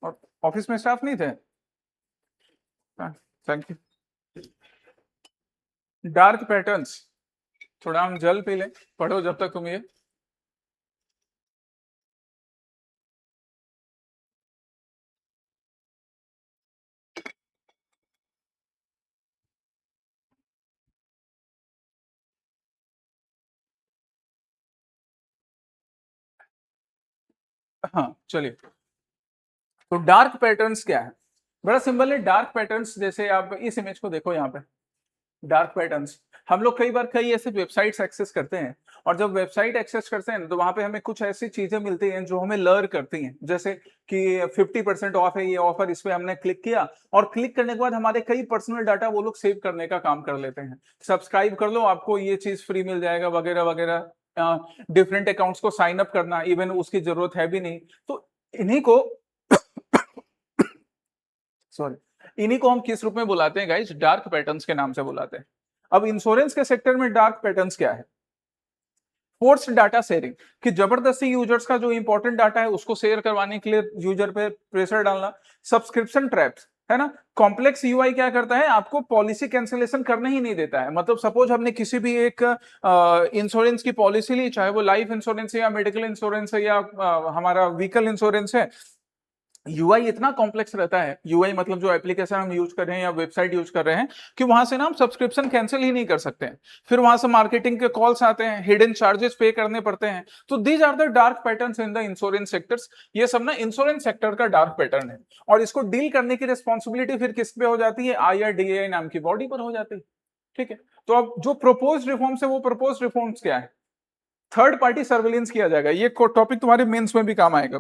और ऑफिस में स्टाफ नहीं थे? Thank you. डार्क पैटर्न्स, थोड़ा हम जल पी लें, पढ़ो जब तक तुम ये। हाँ चलिए, तो डार्क पैटर्न्स क्या है? बड़ा सिंपल है। डार्क पैटर्न्स, जैसे आप इस इमेज को देखो यहाँ पे, डार्क पैटर्न्स। हम लोग कई बार कई ऐसे वेबसाइट्स एक्सेस करते हैं, और जब वेबसाइट एक्सेस करते हैं तो वहां पे हमें कुछ ऐसी चीजें मिलती हैं जो हमें लर करती हैं, जैसे कि 50% ऑफ है ये ऑफर, इस पे हमने क्लिक किया, और क्लिक करने के बाद हमारे कई पर्सनल डाटा वो लोग सेव करने का काम कर लेते हैं। सब्सक्राइब कर लो, आपको ये चीज फ्री मिल जाएगा, वगैरह वगैरह। डिफरेंट अकाउंट्स को साइन अप करना, इवन उसकी जरूरत है भी नहीं। तो इन्हीं को सॉरी, इन्हीं को हम किस रूप में बुलाते हैं गाइस? डार्क पैटर्न्स के नाम से बुलाते हैं। अब इंश्योरेंस के सेक्टर में डार्क पैटर्न्स क्या है? फोर्स डाटा शेयरिंग, कि जबरदस्ती यूजर्स का जो इंपॉर्टेंट डाटा है उसको शेयर करवाने के लिए यूजर पे प्रेशर डालना। सब्सक्रिप्शन ट्रैप्स, है ना। कॉम्प्लेक्स यूआई क्या करता है, आपको पॉलिसी कैंसिलेशन करने ही नहीं देता है। मतलब सपोज हमने किसी भी एक इंश्योरेंस की पॉलिसी ली, चाहे वो लाइफ इंश्योरेंस है या मेडिकल इंश्योरेंस है या हमारा व्हीकल इंश्योरेंस है, यूआई इतना कॉम्प्लेक्स रहता है, यूआई मतलब जो एप्लीकेशन हम यूज कर रहे हैं या वेबसाइट यूज कर रहे हैं, कि वहां से ना हम सब्सक्रिप्शन कैंसिल ही नहीं कर सकते हैं। फिर वहां से मार्केटिंग के कॉल्स आते हैं, हिडन चार्जेस पे करने पड़ते हैं। तो these are the dark patterns in the insurance sectors. ये सब ना इंश्योरेंस सेक्टर का डार्क पैटर्न है, और इसको डील करने की रिस्पॉन्सिबिलिटी फिर किस पे हो जाती है? IRDAI नाम की बॉडी पर हो जाती है, ठीक है। तो अब जो प्रपोज रिफॉर्म्स है, वो प्रपोज रिफॉर्म्स क्या है? थर्ड पार्टी सर्वेलेंस किया जाएगा। ये टॉपिक तुम्हारे मेंस में भी काम आएगा,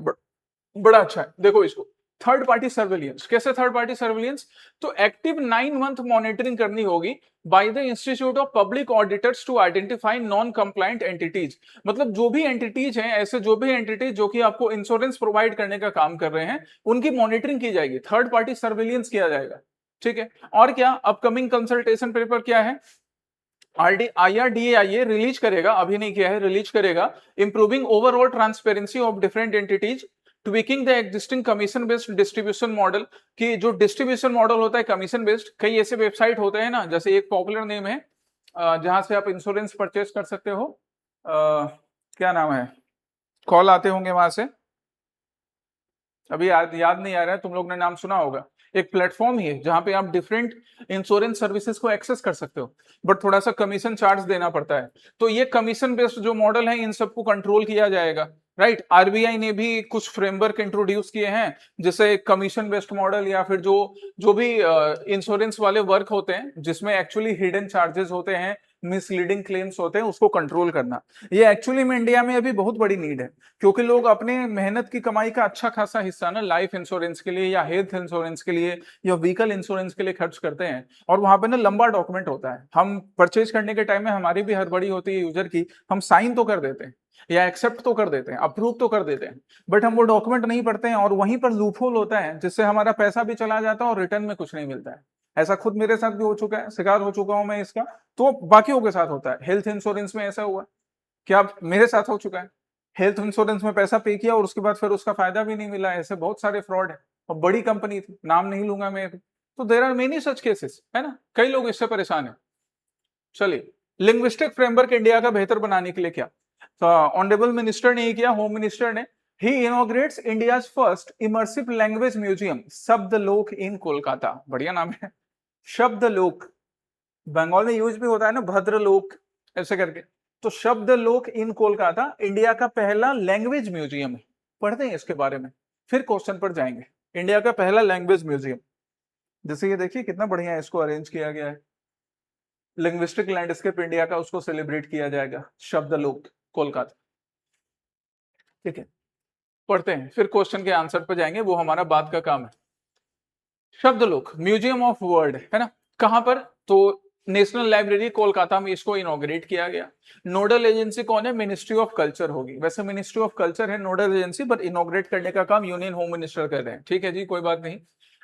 बड़ा अच्छा है, देखो इसको। थर्ड पार्टी सर्वेलियंस, कैसे थर्ड पार्टी सर्वेलियंस? तो एक्टिव 9 मंथ मॉनिटरिंग करनी होगी by the institute of public auditors to identify non compliant entities. मतलब जो भी एंटिटीज हैं, ऐसे जो भी एंटिटीज जो कि आपको इंश्योरेंस प्रोवाइड करने का काम कर रहे हैं, उनकी मॉनिटरिंग की जाएगी, थर्ड पार्टी सर्वेलियंस किया जाएगा, ठीक है। और क्या अपकमिंग कंसल्टेशन पेपर क्या है? IRDAI ये रिलीज करेगा, अभी नहीं किया है, रिलीज करेगा। Improving overall transparency of different entities, tweaking the existing commission based distribution model. कि जो डिस्ट्रीब्यूशन मॉडल होता है कमीशन बेस्ड, कई ऐसे वेबसाइट होते हैं ना, जैसे एक पॉपुलर नेम है जहां से आप इंश्योरेंस परचेस कर सकते हो, क्या नाम है, कॉल आते होंगे वहां से, अभी याद नहीं आ रहा है, तुम लोग ने नाम सुना होगा। एक प्लेटफॉर्म ही है जहां पे आप डिफरेंट इंश्योरेंस सर्विसेज को एक्सेस कर सकते हो, बट थोड़ा सा कमीशन चार्ज देना पड़ता है। तो ये कमीशन बेस्ड जो मॉडल है, इन सबको कंट्रोल किया जाएगा, राइट। आरबीआई ने भी कुछ फ्रेमवर्क इंट्रोड्यूस किए हैं, जैसे कमीशन बेस्ड मॉडल, या फिर जो जो भी इंश्योरेंस वाले वर्क होते हैं जिसमें एक्चुअली हिडन चार्जेस होते हैं, मिसलीडिंग क्लेम्स होते हैं, उसको कंट्रोल करना। ये एक्चुअली में इंडिया में अभी बहुत बड़ी नीड है, क्योंकि लोग अपने मेहनत की कमाई का अच्छा खासा हिस्सा ना लाइफ इंश्योरेंस के लिए या हेल्थ इंश्योरेंस के लिए या व्हीकल इंश्योरेंस के लिए खर्च करते हैं। और वहां पे ना लंबा डॉक्यूमेंट होता है, हम परचेज करने के टाइम में हमारी भी हड़बड़ी होती है यूजर की, हम साइन तो कर देते हैं या एक्सेप्ट तो कर देते हैं, अप्रूव तो कर देते हैं, बट हम वो डॉक्यूमेंट नहीं पढ़ते हैं, और वहीं पर लूपहोल होता है जिससे हमारा पैसा भी चला जाता है और रिटर्न में कुछ नहीं मिलता है। ऐसा खुद मेरे साथ भी हो चुका है, शिकार हो चुका हूं मैं इसका। तो बाकियों के साथ होता है, हेल्थ इंश्योरेंस में ऐसा हुआ, क्या मेरे साथ हो चुका है। हेल्थ इंश्योरेंस में पैसा पे किया और उसके बाद फिर उसका फायदा भी नहीं मिला, ऐसे बहुत सारे फ्रॉड है, और बड़ी कंपनी थी, नाम नहीं लूंगा मैं। तो there are many such cases, है ना, कई लोग इससे परेशान है। चलिए, लिंग्विस्टिक फ्रेमवर्क इंडिया का बेहतर बनाने के लिए क्या? तो ऑनरेबल मिनिस्टर ने किया, होम मिनिस्टर ने, he inaugurates India's first immersive language museum Shabd Lok इन कोलकाता। बढ़िया नाम है, शब्द लोक। बंगाल में यूज भी होता है ना, भद्रलोक ऐसे करके। तो शब्द लोक इन कोलकाता इंडिया का पहला लैंग्वेज म्यूजियम है। पढ़ते हैं इसके बारे में, फिर क्वेश्चन पर जाएंगे। इंडिया का पहला लैंग्वेज म्यूजियम, जैसे ये देखिए कितना बढ़िया है, इसको अरेंज किया गया है। लिंग्विस्टिक लैंडस्केप इंडिया का, उसको सेलिब्रेट किया जाएगा, शब्द लोक कोलकाता, ठीक है। पढ़ते हैं फिर क्वेश्चन के आंसर पर जाएंगे, वो हमारा बाद का काम है। शब्दलोक म्यूजियम ऑफ वर्ड है ना, कहां पर? तो नेशनल लाइब्रेरी कोलकाता में इसको इनॉग्रेट किया गया। नोडल एजेंसी कौन है? मिनिस्ट्री ऑफ कल्चर होगी। वैसे मिनिस्ट्री ऑफ कल्चर है नोडल एजेंसी, पर इनॉग्रेट करने का काम यूनियन होम मिनिस्टर कर रहे हैं। ठीक है जी, कोई बात नहीं।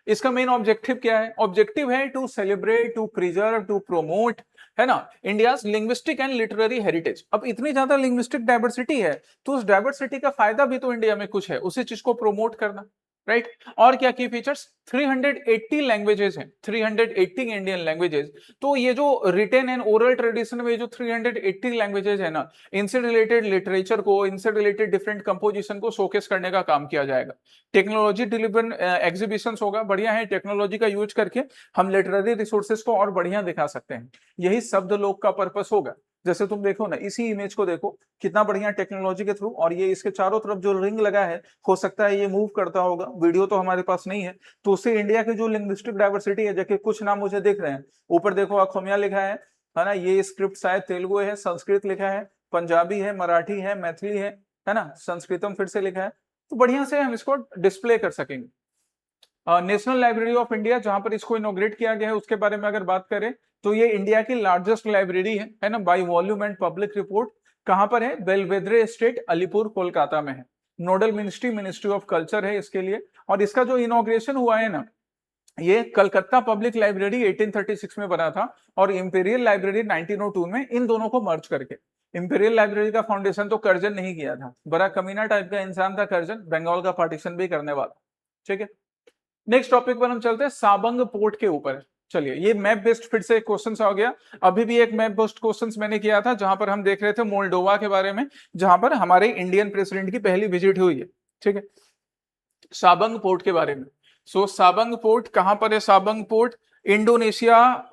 इसका मेन ऑब्जेक्टिव क्या है? ऑब्जेक्टिव है to celebrate, to preserve, to promote, है ना, India's linguistic and literary heritage. अब इतनी ज्यादा लिंग्विस्टिक डाइवर्सिटी है, तो उस डाइवर्सिटी का फायदा भी तो इंडिया में कुछ है, उसी चीज को प्रोमोट करना, राइट और क्या की फीचर्स? 380 लैंग्वेजेस हैं, 380 इंडियन लैंग्वेजेस। तो ये जो रिटेन एंड ओरल ट्रेडिशन में जो 380 लैंग्वेजेस है ना, इनसे रिलेटेड लिटरेचर को, इनसे रिलेटेड डिफरेंट कंपोजिशन को शोकेस करने का काम किया जाएगा। टेक्नोलॉजी डिलीवर एग्जीबिशन होगा, बढ़िया है, टेक्नोलॉजी का यूज करके हम लिटरेरी रिसोर्सेज को और बढ़िया दिखा सकते हैं। यही शब्द लोक का पर्पस होगा। जैसे तुम देखो ना, इसी इमेज को देखो, कितना बढ़िया टेक्नोलॉजी के थ्रू, और ये इसके चारों तरफ जो रिंग लगा है, हो सकता है ये मूव करता होगा, वीडियो तो हमारे पास नहीं है, तो उससे इंडिया की जो लिंग्विस्टिक डाइवर्सिटी है, जैसे कुछ नाम मुझे दिख रहे हैं, ऊपर देखो अखोमिया लिखा है ना, ये स्क्रिप्ट शायद तेलुगु है, संस्कृत लिखा है, पंजाबी है, मराठी है, मैथिली है ना, संस्कृतम फिर से लिखा है, तो बढ़िया से हम इसको डिस्प्ले कर सकेंगे। नेशनल लाइब्रेरी ऑफ इंडिया जहां पर इसको इनोग्रेट किया गया है, उसके बारे में अगर बात करें तो ये इंडिया की लार्जेस्ट लाइब्रेरी है ना, by volume and public report. कहां पर है? बेलवेद्रे एस्टेट, अलीपुर, कोलकाता में है। Nodal ministry ministry of culture है इसके लिए। और इसका जो इनोग्रेशन हुआ है ना, ये कलकत्ता पब्लिक लाइब्रेरी 1836 में बना था, और इंपीरियल लाइब्रेरी 1902 में, इन दोनों को मर्ज करके। इंपीरियल लाइब्रेरी का फाउंडेशन तो कर्जन नहीं किया था, बड़ा कमीना टाइप का इंसान था कर्जन, बंगाल का पार्टीशन भी करने वाला। ठीक है, नेक्स्ट टॉपिक पर हम चलते हैं, साबंग पोर्ट के ऊपर। चलिए, ये मैप बेस्ड फिर से क्वेश्चन आ गया। अभी भी एक मैप बेस्ड क्वेश्चन मैंने किया था, जहां पर हम देख रहे थे मोल्डोवा के बारे में, जहां पर हमारे इंडियन प्रेसिडेंट की पहली विजिट हुई है। ठीक है, साबंग पोर्ट के बारे में। साबंग पोर्ट कहां पर है? Sabang port Indonesia,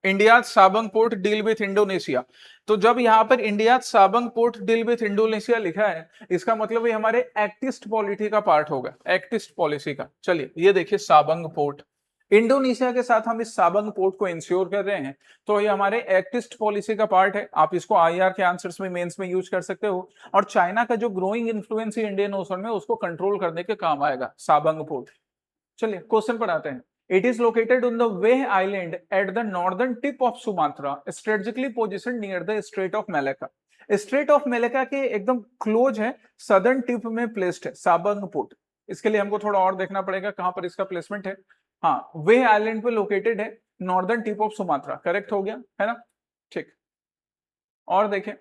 India Sabang port deal with Indonesia. तो जब यहाँ पर India Sabang port deal with Indonesia लिखा है, इसका मतलब ये हमारे एक्ट ईस्ट पॉलिसी का पार्ट होगा, एक्ट ईस्ट पॉलिसी का। चलिए, ये देखिए साबंग पोर्ट, इंडोनेशिया के साथ हम इस साबंग पोर्ट को इंश्योर कर रहे हैं, तो ये हमारे एक्ट ईस्ट पॉलिसी का पार्ट है। आप इसको आईआर के आंसर्स में, मेंस में यूज कर सकते हो। और चाइना का जो ग्रोइंग इन्फ्लुएंस है इंडियन ओशन में, उसको कंट्रोल करने के काम आएगा साबंग पोर्ट। चलिए, क्वेश्चन पर आते हैं। It is located on the Weh Island at the northern tip of Sumatra, strategically positioned near the Strait of Malacca. Strait of Malacca के एकदम क्लोज है, सदर्न टिप में प्लेस्ड है साबंग पोर्ट। इसके लिए हमको थोड़ा और देखना पड़ेगा कहां पर इसका प्लेसमेंट है। हाँ, वे आइलैंड पे लोकेटेड है, northern tip of Sumatra, correct हो गया है ना। ठीक, और देखें,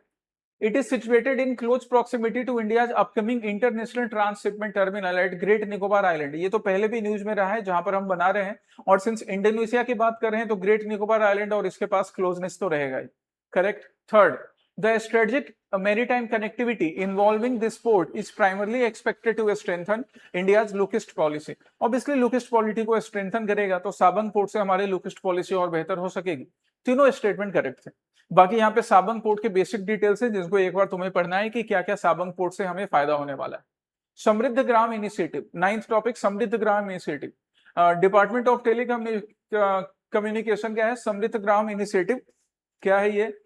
it is situated in close proximity to India's upcoming international transshipment terminal at Great Nicobar Island. ये तो पहले भी न्यूज में रहा है, जहां पर हम बना रहे हैं, और सिंस इंडोनेशिया की बात कर रहे हैं, तो ग्रेट निकोबार आइलैंड और इसके पास क्लोजनेस तो रहेगा ही, correct. Third, the strategic maritime connectivity involving this port is primarily expected to strengthen India's lookist policy. Obviously lookist policy को strengthen करेगा, तो साबंग पोर्ट से हमारे lookist policy और बेहतर हो सकेगी। तीनों स्टेटमेंट करेक्ट थे। बाकी यहाँ पे साबंग पोर्ट के बेसिक डिटेल्स है, जिसको एक बार तुम्हें पढ़ना है कि क्या क्या साबंग पोर्ट से हमें फायदा होने वाला है। समृद्ध ग्राम इनिशिएटिव, 9th टॉपिक, समृद्ध ग्राम इनिशिएटिव। डिपार्टमेंट ऑफ टेलीकम्युनिकेशन क्या है? समृद्ध ग्राम इनिशिएटिव क्या है? ये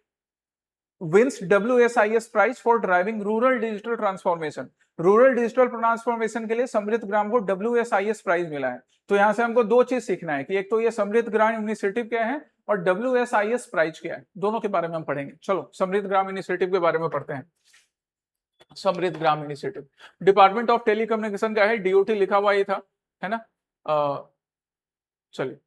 wins WSIS prize for driving rural digital transformation. Rural digital transformation के लिए समृद्ध ग्राम को WSIS प्राइज मिला है। तो यहां से हमको दो चीज सीखना है कि एक तो ये समृद्ध ग्राम इनिशिएटिव क्या है, और WSIS प्राइज क्या है, दोनों के बारे में हम पढ़ेंगे। चलो, समृद्ध ग्राम इनिशिएटिव के बारे में पढ़ते हैं। समृद्ध ग्राम इनिशिएटिव डिपार्टमेंट ऑफ टेलीकम्युनिकेशन का है, DOT लिखा हुआ ये था, है ना। चलिए,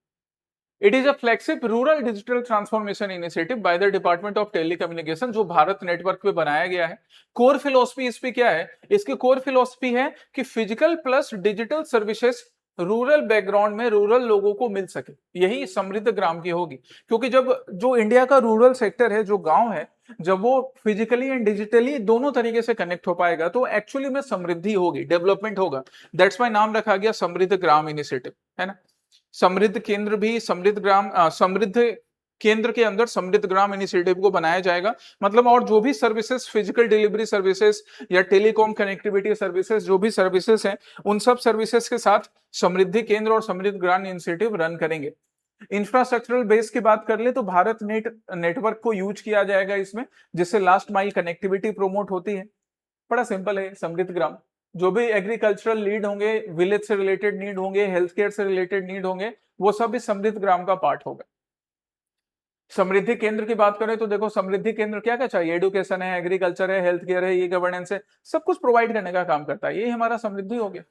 it is a flagship rural digital transformation initiative by the department of telecommunication, जो भारत नेटवर्क पे बनाया गया है। कोर फिलोसफी इस पे क्या है? इसकी कोर फिलोसफी है कि physical plus digital services rural background में रूरल लोगों को मिल सके, यही समृद्ध ग्राम की होगी। क्योंकि जब जो इंडिया का रूरल सेक्टर है, जो गांव है, जब वो फिजिकली एंड डिजिटली दोनों तरीके से कनेक्ट हो पाएगा, तो एक्चुअली में समृद्धि होगी, डेवलपमेंट होगा। दैट्स वाई नाम रखा गया समृद्ध ग्राम इनिशिएटिव, है ना। समृद्ध केंद्र भी समृद्ध ग्राम, समृद्ध केंद्र के अंदर समृद्ध ग्राम इनिशिएटिव को बनाया जाएगा। मतलब और जो भी सर्विसेज, फिजिकल डिलीवरी सर्विसेज या टेलीकॉम कनेक्टिविटी सर्विसेज, जो भी सर्विसेज हैं, उन सब सर्विसेज के साथ समृद्धि केंद्र और समृद्ध ग्राम इनिशिएटिव रन करेंगे। इंफ्रास्ट्रक्चरल बेस की बात कर ले तो भारत नेटवर्क को यूज किया जाएगा इसमें, जिससे लास्ट माइल कनेक्टिविटी प्रोमोट होती है। बड़ा सिंपल है समृद्ध ग्राम। जो भी एग्रीकल्चरल नीड होंगे, विलेज से रिलेटेड नीड होंगे, हेल्थ केयर से रिलेटेड नीड होंगे, वो सब इस समृद्ध ग्राम का पार्ट होगा। समृद्धि केंद्र की बात करें तो देखो समृद्धि केंद्र क्या क्या चाहिए, एडुकेशन है, एग्रीकल्चर है, हेल्थ केयर है, ई गवर्नेंस है, सब कुछ प्रोवाइड करने का काम करता है। ये हमारा समृद्धि हो गया।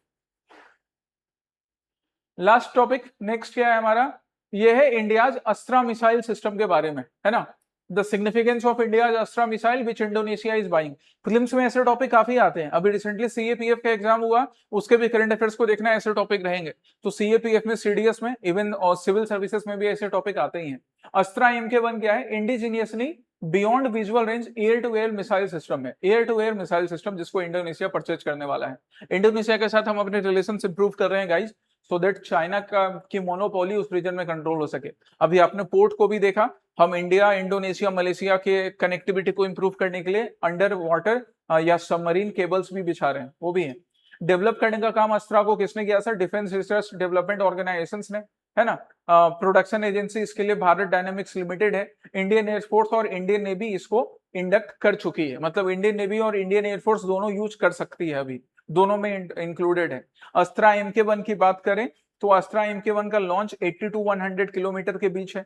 लास्ट टॉपिक नेक्स्ट क्या है हमारा, ये है इंडियाज अस्त्रा मिसाइल सिस्टम के बारे में, है ना। The significance of India's अस्त्रा missile which Indonesia is buying. Films में ऐसे टॉपिक काफी आते हैं। अभी रिसेंटली सीएपीएफ का एग्जाम हुआ, उसके भी करंट अफेयर्स को देखना, ऐसे टॉपिक रहेंगे। तो सीएपीएफ में, सीडीएस में, इवन और सिविल सर्विसेज में भी ऐसे टॉपिक आते ही हैं। अस्त्रा MK1 क्या है, indigenously beyond visual range air to air missile system है। Air to air missile system जिसको इंडोनेशिया परचेज करने वाला है। इंडोनेशिया के साथ हम अपने रिलेशन इंप्रूव कर रहे हैं गाइज, सो दैट चाइना का की मोनोपोली उस रीजन में कंट्रोल हो सके। अभी आपने पोर्ट को भी देखा, हम इंडिया, इंडोनेशिया, मलेशिया के कनेक्टिविटी को इंप्रूव करने के लिए अंडर वाटर या सबमरीन केबल्स भी बिछा रहे हैं, वो भी है। डेवलप करने का काम अस्त्रा को किसने किया sir, defence research development organisations ने, है ना। प्रोडक्शन एजेंसी इसके लिए भारत डायनेमिक्स लिमिटेड है। इंडियन एयरफोर्स और इंडियन नेवी इसको इंडक्ट कर चुकी है, मतलब इंडियन नेवी और इंडियन एयरफोर्स दोनों यूज कर सकती है, अभी दोनों में इंक्लूडेड है। अस्त्रा MK1 की बात करें तो अस्त्रा MK1 का लॉन्च 80 to 100 किलोमीटर के बीच है।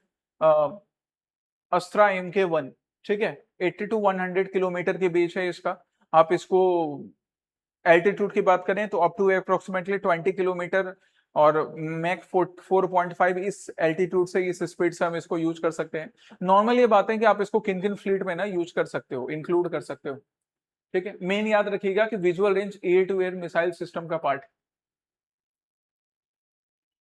अस्त्रा MK1, ठीक है, 80 to 100 किलोमीटर के बीच है इसका। आप इसको एल्टीट्यूड की बात करें तो अप टू अप्रोक्सीमेटली 20 किलोमीटर और मैक 4.5 इस एल्टीट्यूड से, इस स्पीड से हम इसको यूज कर सकते हैं। नॉर्मल ये बात है कि आप इसको किन किन फ्लीट में ना यूज कर सकते हो, इंक्लूड कर सकते हो, ठीक है। मेन याद रखिएगा कि visual range air to air missile system का पार्ट।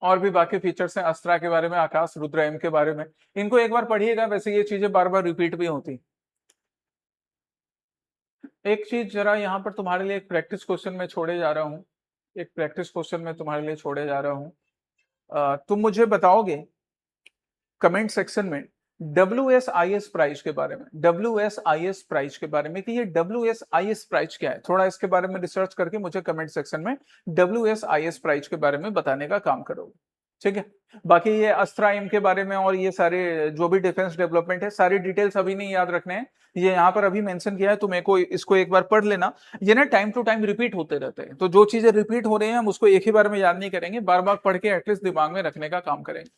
और भी बाकी फीचर्स हैं अस्त्रा के बारे में, आकाश रुद्र M के बारे में, इनको एक बार पढ़िएगा, वैसे ये चीजें बार बार रिपीट भी होती। एक चीज जरा यहाँ पर तुम्हारे लिए एक प्रैक्टिस क्वेश्चन में छोड़े जा रहा हूँ, एक प्रैक्टिस क्वेश्चन में तुम्हारे लिए छोड़े जा रहा हूँ। तुम मुझे बताओगे कमेंट सेक्शन में WSIS प्राइस के बारे में, WSIS प्राइस के बारे में, कि ये WSIS प्राइस क्या है। थोड़ा इसके बारे में रिसर्च करके मुझे कमेंट सेक्शन में WSIS प्राइस के बारे में बताने का काम करोगे, ठीक है। बाकी ये अस्त्रा M के बारे में और ये सारे जो भी डिफेंस डेवलपमेंट है, सारी डिटेल्स अभी नहीं याद रखने हैं, ये यहाँ पर अभी मेंशन किया है, तो मेरे को इसको एक बार पढ़ लेना। ये ना टाइम टू टाइम रिपीट होते रहते हैं, तो जो चीजें रिपीट हो रही हैं हम उसको एक ही बार में याद नहीं करेंगे, बार बार पढ़ के एटलीस्ट दिमाग में रखने का काम करेंगे।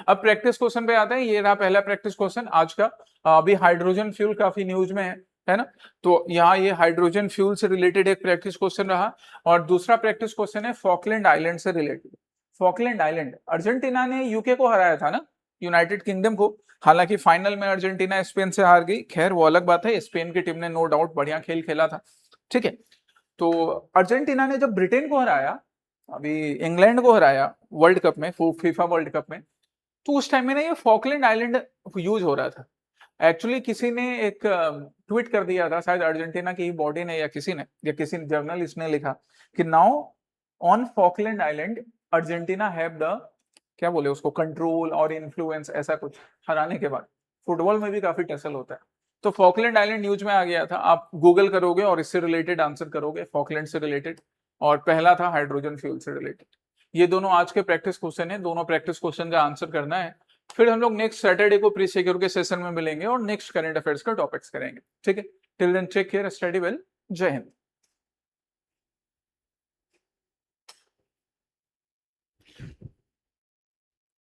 अब प्रैक्टिस क्वेश्चन पे आते हैं। ये रहा पहला प्रैक्टिस क्वेश्चन आज का। अभी हाइड्रोजन फ्यूल काफी न्यूज में है ना, तो यहाँ ये हाइड्रोजन फ्यूल से रिलेटेड एक प्रैक्टिस क्वेश्चन रहा। और दूसरा प्रैक्टिस क्वेश्चन है फॉकलैंड आइलैंड से रिलेटेड। फॉकलैंड आइलैंड, अर्जेंटीना ने यूके को हराया था ना, यूनाइटेड किंगडम को। हालांकि फाइनल में अर्जेंटीना स्पेन से हार गई, खैर वो अलग बात है, स्पेन की टीम ने नो डाउट बढ़िया खेल खेला था, ठीक है। तो अर्जेंटीना ने जब ब्रिटेन को हराया, अभी इंग्लैंड को हराया वर्ल्ड कप में, फीफा वर्ल्ड कप में, तो उस टाइम में ना ये फॉकलैंड आइलैंड यूज हो रहा था। एक्चुअली किसी ने एक ट्वीट कर दिया था, शायद अर्जेंटीना की बॉडी ने या किसी जर्नलिस्ट ने लिखा कि now on Falkland island Argentina have the, क्या बोले उसको, कंट्रोल और इन्फ्लुएंस, ऐसा कुछ हराने के बाद। फुटबॉल में भी काफी टसल होता है, तो फॉकलैंड आइलैंड न्यूज में आ गया था। आप गूगल करोगे और इससे रिलेटेड आंसर करोगे, फॉकलैंड से रिलेटेड, और पहला था हाइड्रोजन फ्यूल से रिलेटेड। ये दोनों आज के प्रैक्टिस क्वेश्चन है, दोनों प्रैक्टिस क्वेश्चन का आंसर करना है। फिर हम लोग नेक्स्ट सैटरडे को प्री सिक्योर के सेशन में मिलेंगे और नेक्स्ट करंट अफेयर्स का टॉपिक्स करेंगे, ठीक है। Till then take care, study well, जय हिंद।